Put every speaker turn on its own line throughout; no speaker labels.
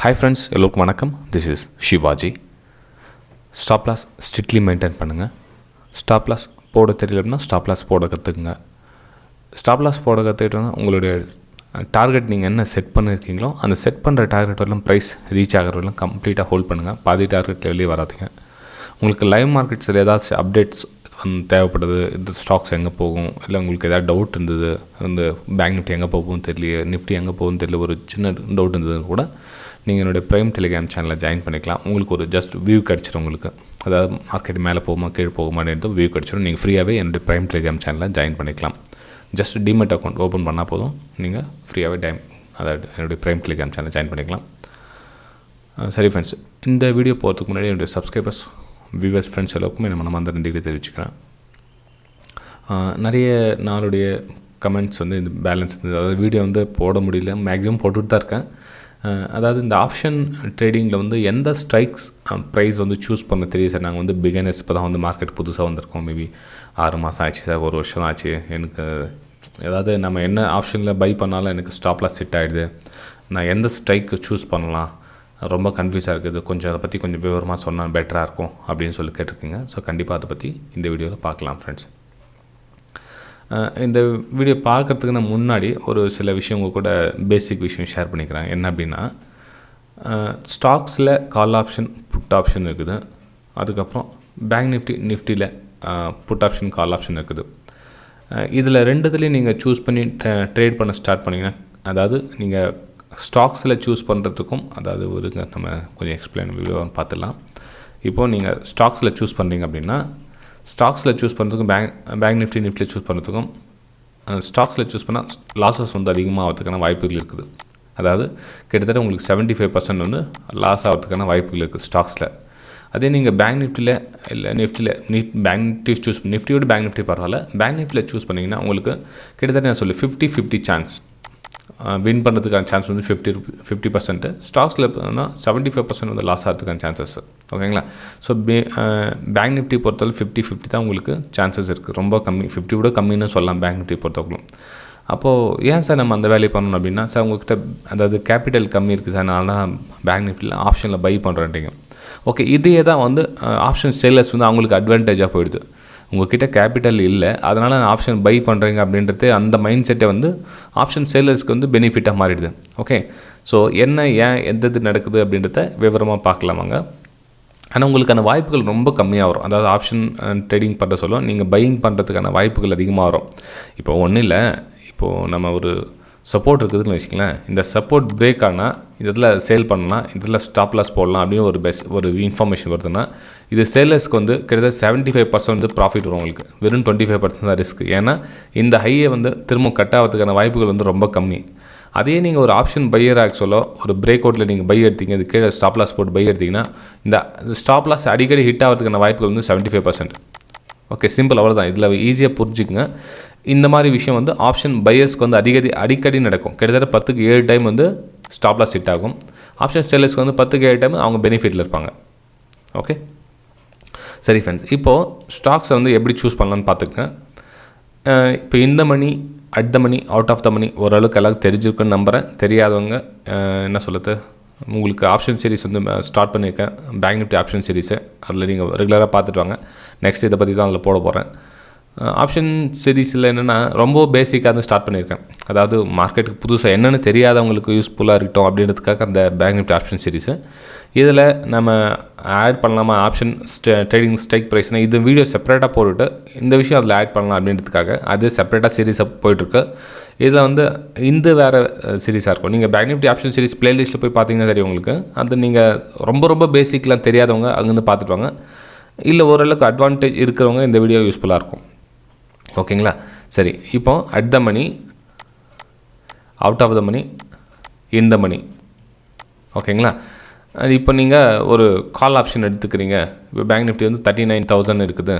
Hi friends, எல்லோருக்கும் வணக்கம். This is Shivaji. Stop loss strictly maintain பண்ணுங்கள். ஸ்டாப் லாஸ் போட தெரியல அப்படின்னா ஸ்டாப் லாஸ் போட கற்றுக்குங்க. ஸ்டாப் லாஸ் போட கற்றுக்கிட்டோன்னா உங்களுடைய டார்கெட் நீங்கள் என்ன செட் பண்ணியிருக்கீங்களோ அந்த செட் பண்ணுற டார்கெட் வரலாம் ப்ரைஸ் ரீச் ஆகிற வரலாம் கம்ப்ளீட்டாக ஹோல்ட் பண்ணுங்கள். பாதி டார்கெட்டில் வெளியே வராதுங்க. உங்களுக்கு லைவ் மார்க்கெட்ஸில் ஏதாச்சும் அப்டேட்ஸ் தேவைப்படுது, இந்த ஸ்டாக்ஸ் எங்கே போகும், இல்லை உங்களுக்கு ஏதாவது டவுட் இருந்தது, இந்த பேங்க் நிஃப்டி எங்கே போகும் தெரியல, நிஃப்டி எங்கே போகும்னு தெரியல, ஒரு சின்ன டவுட் இருந்ததுன்னு கூட நீங்கள் என்னுடைய ப்ரைம் டெலிகிராம் சேனலில் ஜாயின் பண்ணிக்கலாம். உங்களுக்கு ஒரு ஜஸ்ட் வியூ கிடச்சிடும். உங்களுக்கு அதாவது மார்க்கெட் மேலே போகுமா கீழே போகுமான்னு வியூ கிடச்சிடும். நீங்கள் ஃப்ரீயாகவே என்னுடைய ப்ரைம் டெலிகிராம் சேனலில் ஜாயின் பண்ணிக்கலாம். ஜஸ்ட் டிமெட் அக்கௌண்ட் ஓப்பன் பண்ணால் போதும், நீங்கள் ஃப்ரீயாகவே அதாவது என்னுடைய ப்ரைம் டெலிகிராம் சேனலில் ஜாயின் பண்ணிக்கலாம். சரி ஃப்ரெண்ட்ஸ், இந்த வீடியோ போகிறதுக்கு முன்னாடி என்னுடைய சப்ஸ்கிரைபர்ஸ், வியூவர்ஸ், ஃப்ரெண்ட்ஸ் எல்லாருக்குமே நம்ம மனமார்ந்த நன்றிகளை தெரிவிச்சுக்கிறேன். நிறைய நாளுடைய கமெண்ட்ஸ் இந்த பேலன்ஸ் இருந்தது. அதாவது வீடியோ போட முடியல, மேக்ஸிமம் போட்டுட்டு தான் இருக்கேன். அதாவது இந்த ஆப்ஷன் ட்ரேடிங்கில் எந்த ஸ்ட்ரைக்ஸ் ப்ரைஸ் சூஸ் பண்ண தெரியும் சார். நாங்கள் பிகினர்ஸ் இப்போ தான் மார்க்கெட் புதுசாக வந்திருக்கோம். மேபி 6 மாதம் ஆச்சு சார், 1 வருஷம் ஆச்சு. எனக்கு அதாவது நம்ம என்ன ஆப்ஷனில் பை பண்ணாலும் எனக்கு ஸ்டாப் லாஸ் செட் ஆகிடுது. நான் எந்த ஸ்ட்ரைக்கு சூஸ் பண்ணலாம், ரொம்ப கன்ஃபியூஸாக இருக்குது. கொஞ்சம் அதை பற்றி கொஞ்சம் விவரமாக சொன்னால் பெட்டராக இருக்கும் அப்படின்னு சொல்லி கேட்டிருக்கீங்க. ஸோ கண்டிப்பாக அதை பற்றி இந்த வீடியோவில் பார்க்கலாம் ஃப்ரெண்ட்ஸ். இந்த வீடியோ பார்க்குறதுக்கு நான் முன்னாடி ஒரு சில விஷயம் உங்கள் கூட பேசிக் விஷயம் ஷேர் பண்ணிக்கிறேன். என்ன அப்படின்னா, ஸ்டாக்ஸில் கால் ஆப்ஷன், புட் ஆப்ஷன் இருக்குது. அதுக்கப்புறம் பேங்க் நிஃப்டியில் புட் ஆப்ஷன், கால் ஆப்ஷன் இருக்குது. இதில் ரெண்டுத்துலேயும் நீங்கள் சூஸ் பண்ணி ட்ரேட் பண்ண ஸ்டார்ட் பண்ணிங்கன்னா, அதாவது நீங்கள் ஸ்டாக்ஸில் சூஸ் பண்ணுறதுக்கும், அதாவது நம்ம கொஞ்சம் எக்ஸ்பிளைன் வீடியோ பார்த்துடலாம். இப்போது நீங்கள் ஸ்டாக்ஸில் சூஸ் பண்ணுறீங்க அப்படின்னா, ஸ்டாக்ஸில் சூஸ் பண்ணுறதுக்கும் பேங்க் நிஃப்டியில் சூஸ் பண்ணுறதுக்கும், ஸ்டாக்ஸில் சூஸ் பண்ணால் லாஸஸ் அதிகமாக ஆகிறதுக்கான வாய்ப்புகள் இருக்குது. அதாவது கிட்டத்தட்ட உங்களுக்கு 75% லாஸ் ஆகிறதுக்கான வாய்ப்புகள் இருக்குது ஸ்டாக்ஸில். அதே நீங்கள் பேங்க் நிஃப்டியில் இல்லை பேங்க் நிஃப்டி சூஸ் நிஃப்டியோட பேங்க் நிஃப்டி பரவாயில்ல, பேங்க் நிஃப்டியில் சூஸ் பண்ணிங்கன்னா உங்களுக்கு கிட்டத்தட்ட நான் சொல்லி 50-50 சான்ஸ் வின் பண்ணுறதுக்கான சான்ஸ் 50%. ஸ்டாக்ஸில் பார்த்தோன்னா 75% லாஸ் ஆகிறதுக்கான சான்சஸ். ஓகேங்களா? ஸோ பேங்க் நிஃப்டி பொறுத்தவரை 50-50 தான் உங்களுக்கு சான்சஸ் இருக்குது. ரொம்ப கம்மி, 50 விட கம்மின்னு சொல்லலாம் பேங்க் நிஃப்டி பொறுத்தவரைக்கும். அப்போது ஏன் சார் நம்ம அந்த வேலையை பண்ணணும் அப்படின்னா, சார் உங்கள்கிட்ட அதாவது கேபிட்டல் கம்மி இருக்குது சார், அதனால தான் பேங்க் நிஃப்டியில் ஆப்ஷனில் பை பண்ணுறேன்ட்டீங்க. ஓகே, இதே தான் ஆப்ஷன் சேலர்ஸ் அவங்களுக்கு அட்வான்டேஜாக போயிடுது. உங்கள்கிட்ட கேபிட்டல் இல்லை, அதனால் நான் ஆப்ஷன் பை பண்ணுறீங்க அப்படின்றது அந்த மைண்ட் செட்டை ஆப்ஷன் சேலர்ஸ்க்கு பெனிஃபிட்டாக மாறிடுது. ஓகே, ஸோ என்ன ஏன் எந்த நடக்குது அப்படின்றத விவரமாக பார்க்கலாமாங்க. ஆனால் உங்களுக்கான வாய்ப்புகள் ரொம்ப கம்மியாக வரும். அதாவது ஆப்ஷன் ட்ரேடிங் பண்ணுற சொல்லுவோம், நீங்கள் பையிங் பண்ணுறதுக்கான வாய்ப்புகள் அதிகமாக வரும். இப்போ ஒன்றும் இல்லை, இப்போது நம்ம ஒரு சப்போர்ட் இருக்குதுன்னு வச்சுக்கலாம். இந்த சப்போர்ட் பிரேக் ஆனால் இதில் சேல் பண்ணலாம், இதில் ஸ்டாப் லாஸ் போடலாம் அப்படின்னு ஒரு இன்ஃபர்மேஷன் வருதுன்னா, இது சேலர்ஸ்க்கு கிட்டத்தட்ட 75% ப்ராஃபிட் வரும். உங்களுக்கு வெறும் 25% தான் ரிஸ்க். ஏன்னா இந்த ஹையை திரும்ப கட் ஆகிறதுக்கான வாய்ப்புகள் ரொம்ப கம்மி. அதே நீங்கள் ஒரு ஆப்ஷன் பையர் ஆக்சுவலோ ஒரு பிரேக் அவுட்டில் நீங்கள் பை எடுத்தீங்க, இது கீழே ஸ்டாப் லாஸ் போட்டு பை எடுத்திங்கன்னா, இந்த ஸ்டாப் லாஸ் அடிக்கடி ஹிட் ஆகிறதுக்கான வாய்ப்புகள் 75%. ஓகே, சிம்பிள், அவ்வளோதான். இதில் ஈஸியாக புரிஞ்சுக்குங்க. இந்த மாதிரி விஷயம் ஆப்ஷன் பையர்ஸ்க்கு அடிக்கடி நடக்கும். கிட்டத்தட்ட 10க்கு 7 டைம் ஸ்டாப் லாஸ் ஹிட் ஆகும். ஆப்ஷன் சேலர்ஸ்க்கு 10க்கு 7 டைம் அவங்க பெனிஃபிட்டில் இருப்பாங்க. ஓகே, சரி ஃப்ரெண்ட்ஸ், இப்போது ஸ்டாக்ஸை எப்படி சூஸ் பண்ணலான்னு பார்த்துக்கங்க. இப்போ இந்த money, at the money, out of the money ஓரளவுக்கு எல்லாருக்கும் தெரிஞ்சிருக்குன்னு நம்புகிறேன். தெரியாதவங்க என்ன சொல்லுறது, உங்களுக்கு ஆப்ஷன் சீரிஸ் ஸ்டார்ட் பண்ணியிருக்கேன், பேங்க் நிஃப்டி ஆப்ஷன் சீரிஸு. அதில் நீங்கள் ரெகுலராக பார்த்துட்டு வாங்க. நெக்ஸ்ட் இதை பற்றி தான் அதில் போட போகிறேன். ஆப்ஷன் சீரிஸில் என்னென்னா ரொம்ப பேசிக்காக ஸ்டார்ட் பண்ணியிருக்கேன். அதாவது மார்க்கெட்டுக்கு புதுசாக என்னென்னு தெரியாதவங்களுக்கு யூஸ்ஃபுல்லாக இருக்கட்டும் அப்படின்றதுக்காக அந்த பேங்க் நிஃப்டி ஆப்ஷன் சீரிஸு. இதில் நம்ம ஆட் பண்ணலாமா ஆப்ஷன் ட்ரேடிங் ஸ்ட்ரைக் ப்ரைஸ்னால், இது வீடியோ செப்பரேட்டாக போட்டுட்டு இந்த விஷயம் அதில் ஆட் பண்ணலாம் அப்படின்றதுக்காக அது செப்பரேட்டாக சீரிஸாக போயிட்டுருக்கு. இதில் இந்த வேறு சீரிஸாக இருக்கும். நீங்கள் பேங்க் நிஃப்டி ஆப்ஷன் சீரிஸ் ப்ளேலிஸ்ட்டில் போய் பார்த்தீங்கன்னா தெரியும் உங்களுக்கு. அது நீங்கள் ரொம்ப பேசிக்லாம் தெரியாதவங்க அங்கேருந்து பார்த்துட்டு வாங்க. இல்லை ஓரளவுக்கு அட்வான்டேஜ் இருக்கிறவங்க இந்த வீடியோ யூஸ்ஃபுல்லாக இருக்கும். ஓகேங்களா? சரி, இப்போ at the money, out of the money, in the money. ஓகேங்களா? இப்போ நீங்கள் ஒரு கால் ஆப்ஷன் எடுத்துக்கிறீங்க. இப்போ பேங்க் நிஃப்டி 39,000 இருக்குது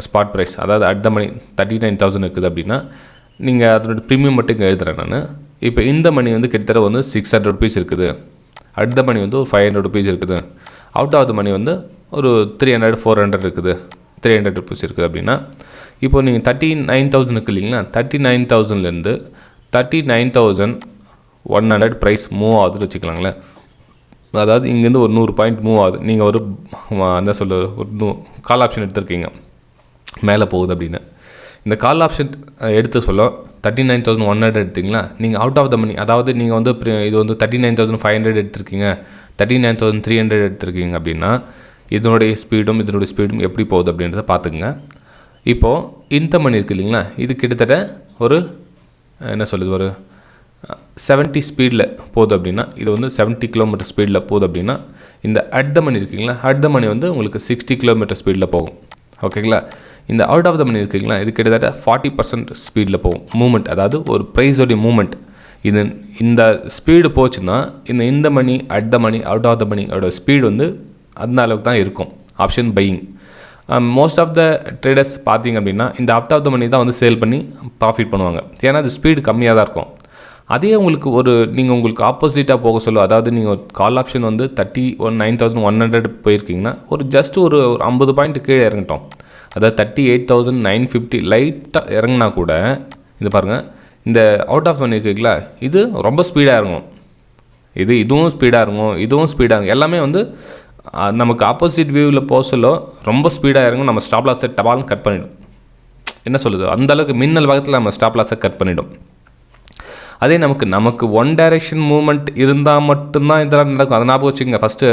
ஸ்பாட் ப்ரைஸ். அதாவது அட் த மணி 39,000 இருக்குது அப்படின்னா, நீங்கள் அதோட ப்ரீமியம் மட்டும் இங்கே எழுதுகிறேன் நான். இப்போ இந்த மணி கிட்டத்தட்ட 600 ருபீஸ் இருக்குது. அட் த மணி ஒரு 500 ருபீஸ் இருக்குது. அவுட் ஆஃப் த மணி ஒரு 300-400 இருக்குது, 300 ருபீஸ் இருக்குது அப்படின்னா, இப்போ நீங்கள் 39,000 இருக்குது இல்லைங்களா, 39,000லேருந்து 39,100 ப்ரைஸ் மூவ் ஆகுதுன்னு வச்சுக்கலாங்களேன். அதாவது இங்கேருந்து ஒரு 100 பாயிண்ட் மூவ் ஆகுது, நீங்கள் ஒரு என்ன சொல்கிறது ஒரு கால் ஆப்ஷன் எடுத்திருக்கீங்க மேலே போகுது அப்படின்னு. இந்த கால் ஆப்ஷன் எடுத்து சொல்ல 39,100 எடுத்திங்களா, நீங்கள் அவுட் ஆஃப் த மணி, அதாவது நீங்கள் வந்து இது வந்து 39,500 எடுத்திருக்கீங்க, 39,300 எடுத்திருக்கீங்க அப்படின்னா இதனுடைய ஸ்பீடும் எப்படி போகுது அப்படின்றத பார்த்துக்குங்க. இப்போது இந்த மணி இருக்குது இல்லைங்களா, இது கிட்டத்தட்ட ஒரு என்ன சொல்லுது ஒரு 70 ஸ்பீடில் போகுது அப்படின்னா, இது வந்து 70 கிலோமீட்டர் ஸ்பீடில் போகுது அப்படின்னா, இந்த அட் த மணி இருக்குங்களா, அட் த மணி வந்து உங்களுக்கு 60 கிலோமீட்டர் ஸ்பீடில் போகும். ஓகேங்களா, இந்த அவுட் ஆஃப் த மணி இருக்குங்களா, இது கிட்டத்தட்ட 40% ஸ்பீடில் போகும் மூமெண்ட், அதாவது ஒரு ப்ரைஸோடைய மூமெண்ட். இந்த ஸ்பீடு போச்சுன்னா இந்த money at the money out of the மணியோட ஸ்பீடு வந்து அந்த அளவுக்கு தான் இருக்கும் option buying. Most of the traders பார்த்திங்க அப்படின்னா இந்த அவுட் ஆஃப் த மணி தான் வந்து சேல் பண்ணி ப்ராஃபிட் பண்ணுவாங்க, ஏன்னா அது ஸ்பீடு கம்மியாக தான் இருக்கும். அதே உங்களுக்கு நீங்கள் உங்களுக்கு ஆப்போசிட்டாக போக சொல்லுவோம், அதாவது நீங்கள் கால் ஆப்ஷன் வந்து 39,100 போயிருக்கீங்கன்னா ஜஸ்ட் ஒரு 50 பாயிண்ட் கீழே இறங்கிட்டோம், அதாவது 38,950 லைட்டாக இறங்கினா கூட இது பாருங்கள், இந்த அவுட் ஆஃப் மணி இருக்குங்களா இது ரொம்ப ஸ்பீடாக இறங்கும், இதுவும் ஸ்பீடாக இறங்கும், எல்லாமே வந்து நமக்கு ஆப்போசிட் வியூவில் போக சொல்ல ரொம்ப ஸ்பீடாக இறங்கும். நம்ம ஸ்டாப் லாஸை டபால்னு கட் பண்ணிவிடும், என்ன சொல்லுது அந்தளவுக்கு மின்னல் வேகத்தில் நம்ம ஸ்டாப் லாஸை கட் பண்ணிவிடும். அதே நமக்கு ஒன் டைரெக்ஷன் மூமெண்ட் இருந்தால் மட்டும்தான் இதெல்லாம் நடக்கும், அதை ஞாபகம் வச்சுக்கோங்க. ஃபஸ்ட்டு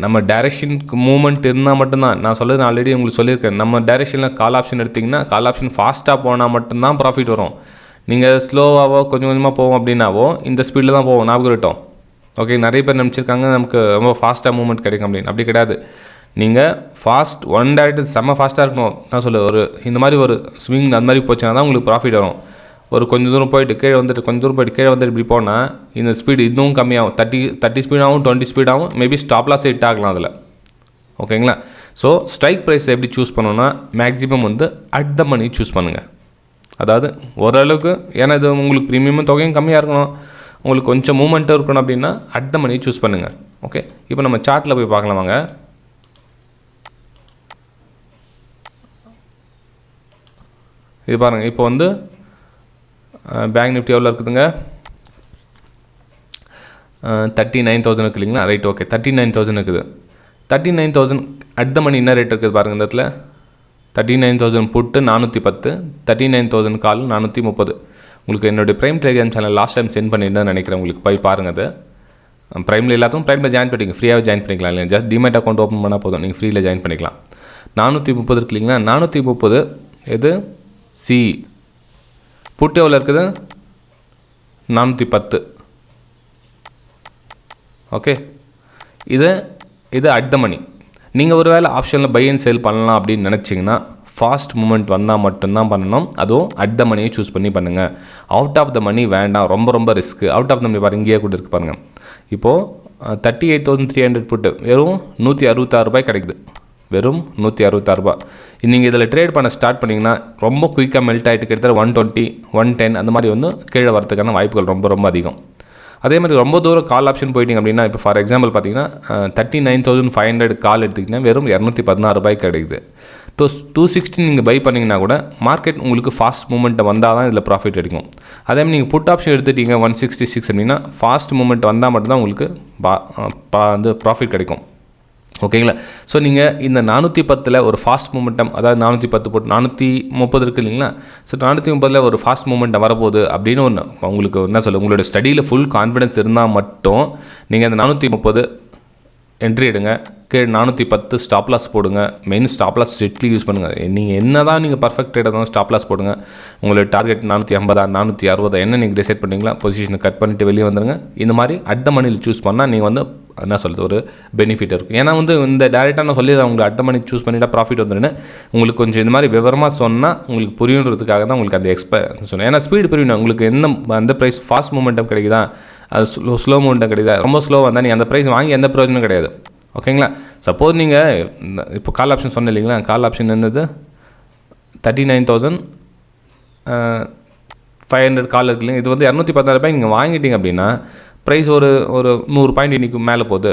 நம்ம டைரெக்ஷனுக்கு மூமெண்ட் இருந்தால் மட்டும்தான், நான் சொல்கிறது ஆல்ரெடி உங்களுக்கு சொல்லியிருக்கேன், நம்ம டைரெக்ஷனில் கால் ஆப்ஷன் எடுத்திங்கன்னா கால் ஆப்ஷன் ஃபாஸ்ட்டாக போனால் மட்டும்தான் ப்ராஃபிட் வரும். நீங்கள் ஸ்லோவாகவோ கொஞ்சம் கொஞ்சமாக போவோம் அப்படின்னாவோ இந்த ஸ்பீடில் தான் போவோம், ஞாபகம் இருக்கட்டும். ஓகே, நிறைய பேர் நினச்சிருக்காங்க நமக்கு ரொம்ப ஃபாஸ்ட்டாக மூவ்மெண்ட் கிடைக்கும் அப்படின்னு, அப்படி கிடையாது. நீங்கள் ஃபாஸ்ட் ஒன் டைரக்ட் செம்ம ஃபாஸ்ட்டாக இருக்கணும். நான் சொல்ல இந்த மாதிரி ஒரு ஸ்விங் அந்த மாதிரி போச்சுன்னா தான் உங்களுக்கு ப்ராஃபிட் வரும். கொஞ்சம் தூரம் போயிட்டு கீழே வந்துட்டு இப்படி போனால் இந்த ஸ்பீடு இன்னும் கம்மியாகும், 30 ஸ்பீடாகவும் 20 ஸ்பீடாகவும் மேபி ஸ்டாப் லாஸ் ஹிட் ஆகலாம் அதில். ஓகேங்களா, ஸோ ஸ்ட்ரைக் ப்ரைஸ் எப்படி சூஸ் பண்ணணும்னா மேக்ஸிமம் வந்து அட் த மணி சூஸ் பண்ணுங்கள். அதாவது ஓரளவுக்கு, ஏன்னா இது உங்களுக்கு ப்ரீமியமும் தொகையும் கம்மியாக இருக்கணும், உங்களுக்கு கொஞ்சம் மூமெண்ட்டும் இருக்கணும் அப்படின்னா அட் த மணி சூஸ் பண்ணுங்கள். ஓகே, இப்போ நம்ம சார்ட்டில் போய் பார்க்கலாம் வாங்க. இது பாருங்கள், இப்போ வந்து பேங்க் நிஃப்டி எவ்வளோ இருக்குதுங்க, 39,000 இருக்குது இல்லைங்களா, ரைட். ஓகே, 39,000 இருக்குது. 39,000 அட் த மணி என்ன ரேட் இருக்குது பாருங்கள், இந்த இடத்துல 39,000 புட்டு 410, 39,000 கால் 430. உங்களுக்கு என்னுடைய prime Telegram channel last time sent பண்ணியிருந்தேன்னு நினைக்கிறேன், உங்களுக்கு போய் பாருங்கள். அது ப்ரைமில் எல்லாத்துக்கும் ப்ரைமில் ஜாயின் பண்ணிங்க, ஃப்ரீயாகவே ஜாயின் பண்ணிக்கலாம் இல்லையா, ஜஸ்ட் டிமேட் அக்கௌண்ட் ஓப்பன் பண்ணால் போதும், நீங்கள் ஃப்ரீயில் ஜாயின் பண்ணிக்கலாம். 430 இருக்கு இல்லைங்களா, 430 இது சி புட்டு எவ்வளோ இருக்குது, 410. ஓகே, இது அட் த மணி. நீங்கள் ஒரு வேளை ஆப்ஷனில் பை அண்ட் சேல் பண்ணலாம் அப்படின்னு நினச்சிங்கன்னா ஃபாஸ்ட் மூமெண்ட் வந்தால் மட்டும்தான் பண்ணணும், அதுவும் அட் த மணியை சூஸ் பண்ணி பண்ணுங்கள். அவுட் ஆஃப் த மணி வேண்டாம், ரொம்ப ரிஸ்க்கு. அவுட் ஆஃப் த மணி பாருங்கள், இங்கேயே கூட இருக்குது பாருங்கள். இப்போது 38,300 புட்டு வெறும் 166 ரூபாய் கிடைக்குது, வெறும் 166 ரூபா. நீங்கள் இதில் ட்ரேட் பண்ண ஸ்டார்ட் பண்ணிங்கன்னா ரொம்ப குயிக்காக மெல்ட் ஆகிட்டு கிட்டத்தட்ட 120, 110 அந்த மாதிரி வந்து கீழே வரதுக்கான வாய்ப்புகள் ரொம்ப அதிகம். அதே மாதிரி ரொம்ப தூரம் கால் ஆப்ஷன் போயிட்டிங்க அப்படின்னா, இப்போ ஃபார் எக்ஸாம்பிள் பார்த்தீங்கன்னா 39,500 கால் எடுத்திங்கன்னா வெறும் 216 ரூபாய்க்கு கிடைக்குது. 260 நீங்கள் பை பண்ணிங்கன்னா கூட மார்க்கெட் உங்களுக்கு ஃபாஸ்ட் மூமெண்ட் வந்தால் தான் இதில் ப்ராஃபிட் கிடைக்கும். அதேமாதிரி நீங்கள் புட் ஆப்ஷன் எடுத்துட்டீங்க 166 அப்படின்னா ஃபாஸ்ட் மூமெண்ட் வந்தால் மட்டும்தான் உங்களுக்கு வந்து ப்ராஃபிட் கிடைக்கும். ஓகேங்களா, ஸோ நீங்கள் இந்த 410 ஒரு ஃபாஸ்ட் மூமெண்டம், அதாவது 410 போட்டு 430 இருக்குது இல்லைங்களா, ஸோ 430 ஒரு ஃபாஸ்ட் மூமெண்டம் வரப்போகுது அப்படின்னு ஒன்று உங்களுக்கு என்ன சொல்ல, உங்களோட ஸ்டடியில் ஃபுல் கான்ஃபிடன்ஸ் இருந்தால் மட்டும் நீங்கள் அந்த 430 என்ட்ரி எடுங்க, கீழே 410 ஸ்டாப் லாஸ் போடுங்க. Main stop loss strictly use பண்ணுங்கள். நீங்கள் என்ன தான் நீங்கள் பர்ஃபெக்ட் ரேட்டாக தான் ஸ்டாப் லாஸ் போடுங்க. உங்களோட டார்கெட் 450 460 என்ன நீங்கள் டிசைட் பண்ணிங்களா, பொசிஷனை கட் பண்ணிவிட்டு வெளியே வந்துடுங்க. இந்த மாதிரி அட் த மணியில் சூஸ் பண்ணால் நீங்கள் வந்து என்ன சொல்கிறது ஒரு பெனிஃபிட் இருக்கும். ஏன்னா வந்து இந்த டேரெக்டாக நான் சொல்லி உங்களுக்கு அட் த மணி சூஸ் பண்ணிவிட்டால் ப்ராஃபிட் வந்துடுன்னு உங்களுக்கு கொஞ்சம் இந்த மாதிரி விவரமாக சொன்னால் உங்களுக்கு புரியுன்றதுக்காக தான் உங்களுக்கு அந்த சொன்னேன். ஏன்னா ஸ்பீடு புரியணும் உங்களுக்கு, என்ன அந்த ப்ரைஸ் ஃபாஸ்ட் மூமெண்டம் கிடைக்குதா, அது ஸ்லோ மூமெண்டம் கிடைக்குதா. ரொம்ப ஸ்லோ வந்தால் நீங்கள் அந்த ப்ரைஸ் வாங்கி எந்த பிரயோஜனம் கிடையாது. ஓகேங்களா, சப்போஸ் நீங்கள் இப்போ கால் ஆப்ஷன் சொன்னேன் இல்லைங்களா, கால் ஆப்ஷன் என்னது 39,500 கால் இருக்கு இல்லைங்க, இது வந்து 216 ரூபாய் நீங்கள் வாங்கிட்டீங்க அப்படின்னா ப்ரைஸ் ஒரு 100 பாயிண்ட் இன்றைக்கி மேலே போகுது.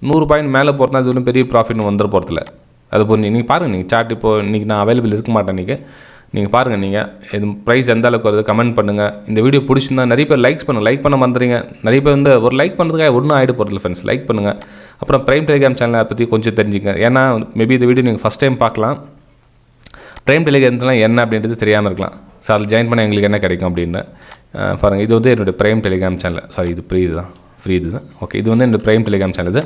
100 பாயிண்ட் மேலே போகிறதுனா அது ஒன்றும் பெரிய ப்ராஃபிட் வந்துட போகிறதில்ல. அது போய் நீங்கள் பாருங்கள், நீங்கள் சார்ட் இப்போது இன்றைக்கி நான் அவைலபிள் இருக்க மாட்டேன். இன்றைக்கி நீங்கள் பாருங்கள், நீங்கள் இது ப்ரைஸ் எந்த அளவுக்கு வருது கமெண்ட் பண்ணுங்கள். இந்த வீடியோ பிடிச்சிருந்தா நிறைய பேர் லைக் பண்ண மறந்துறீங்க. நிறைய பேர் வந்து ஒரு லைக் பண்ணுறதுக்காக ஒன்றும் ஆகிட்டு போகிறதில்ல ஃப்ரெண்ட்ஸ். லைக் பண்ணுங்கள். அப்புறம் ப்ரைம் டெலிகிராம் சேனலை பற்றி கொஞ்சம் தெரிஞ்சுங்க. ஏன்னா மேபி இந்த வீடியோ நீங்கள் ஃபஸ்ட் டைம் பார்க்கலாம். ப்ரைம் டெலிகிராம்லாம் என்ன அப்படின்றது தெரியாமல் இருக்கலாம். ஸோ அதில் ஜாயின் பண்ண எங்களுக்கு என்ன கிடைக்கும் அப்படின்னு பாருங்கள். இது வந்து என்னுடைய ப்ரைம் டெலிகிராம் சேனல். சாரி, இது ஃப்ரீ இது தான். ஓகே, இது வந்து என்னுடைய ப்ரைம் டெலிகிராம் சேனல்.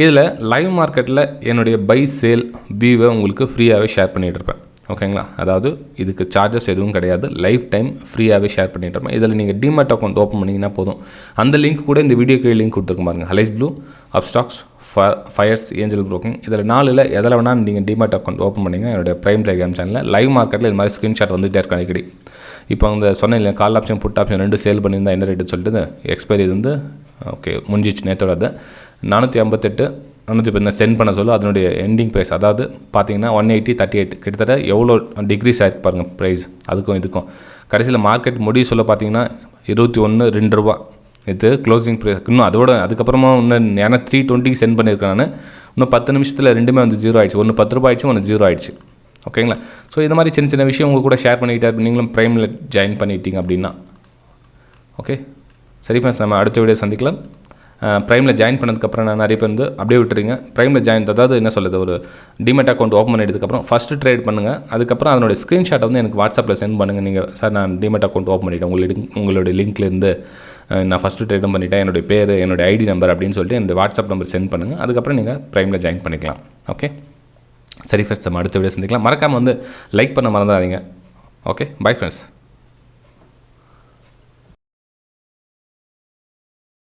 இதில் லைவ் மார்க்கெட்டில் என்னுடைய பை சேல் வியூவை உங்களுக்கு ஃப்ரீயாகவே ஷேர் பண்ணிகிட்டு இருப்பேன். ஓகேங்களா? அதாவது இதுக்கு சார்ஜஸ் எதுவும் கிடையாது. லைஃப் டைம் ஃப்ரீயாகவே ஷேர் பண்ணிட்டு இருப்பேன். இதில் நீங்கள் டிமேட் அக்கௌண்ட் ஓப்பன் பண்ணிங்கன்னா போதும். அந்த லிங்க் கூட இந்த வீடியோக்கு லிங்க் கொடுத்துருக்க பாருங்கள். Aliceblue, Upstox, fires, angel broking, இதில் 4ல் எதில் வேணால் நீங்கள் டிமேட் அக்கௌண்ட் ஓப்பன் பண்ணிங்கன்னா என்னுடைய ப்ரைம் டெலிகிராம் சேனலில் லைவ் மார்க்கெட்டில் இது மாதிரி ஸ்க்ரீன்ஷாட் வந்துகிட்டே இருக்க அடிக்கடி. இப்போ அந்த சொன்ன இல்லை, call option put option 2 sale பண்ணியிருந்தால் என்ன ரேட்டு சொல்லிட்டு எக்ஸ்பைரி இது வந்து ஓகே முடிஞ்சிச்சு நேற்றோட 458 சென்ட் பண்ண சொல்ல அதனுடைய எண்டிங் ப்ரைஸ் அதாவது பார்த்தீங்கன்னா 180.38 கிட்டத்தட்ட எவ்வளோ டிக்ரீஸ் ஆகிருக்கு பாருங்கள் ப்ரைஸ். அதுக்கும் இதுக்கும் கடைசியில் மார்க்கெட் முடிவு சொல்ல பார்த்தீங்கன்னா 21.2 ரூபா இது க்ளோசிங் ப்ரைஸ். இன்னும் அதுக்கப்புறமா இன்னும் ஏன்னா 320 சென்ட் பண்ணியிருக்கேன் நான். இன்னும் 10 நிமிஷத்தில் ரெண்டுமே வந்து 0 ஆகிடுச்சு. ஒன்று 10 ரூபா ஆயிடுச்சு, ஒன்று 0 ஆகிடுச்சு. ஓகேங்களா? ஸோ இந்த மாதிரி சின்ன சின்ன விஷயம் உங்கள் கூட ஷேர் பண்ணிக்கிட்டே நீங்களும் ப்ரைமில் ஜாயின் பண்ணிட்டீங்க அப்படின்னா ஓகே. சரி ஃப்ரெண்ட்ஸ், நம்ம அடுத்த வீடியோ சந்திக்கலாம். ப்ரைமில் ஜாயின் பண்ணதுக்கப்புறம் நான் நிறைய பேர் வந்து அப்படியே விட்டுருங்க. ப்ரைமில் ஜாயின் அதாவது என்ன சொல்லுது, ஒரு டிமெட் அக்கௌண்ட் ஓப்பன் பண்ணிட்டதுக்கப்புறம் ஃபஸ்ட்டு ட்ரேட் பண்ணுங்கள். அதுக்கப்புறம் அதனுடைய ஸ்க்ரீன்ஷாட்டை வந்து எனக்கு வாட்ஸ்அப்பில் சென்ட் பண்ணுங்கள். நீங்கள் சார் நான் டிமெட் அக்கௌண்ட் ஓப்பன் பண்ணிவிட்டேன், உங்களுடைய லிங்க்லேருந்து நான் ஃபஸ்ட்டு ட்ரேடும் பண்ணிவிட்டேன், என்னுடைய பேர் என்னுடைய ஐடி நம்பர் அப்படின்னு சொல்லிட்டு என்னுடைய வாட்ஸ்அப் நம்பர் சென்ட் பண்ணுங்கள். அதுக்கப்புறம் நீங்கள் ப்ரைமில் ஜாயின் பண்ணிக்கலாம். ஓகே, சரி ஃப்ரெண்ட்ஸ், நம்ம அடுத்த வீடியோ சந்திக்கலாம். மறக்காமல் வந்து லைக் பண்ண மறந்துடாதீங்க. Okay, bye friends.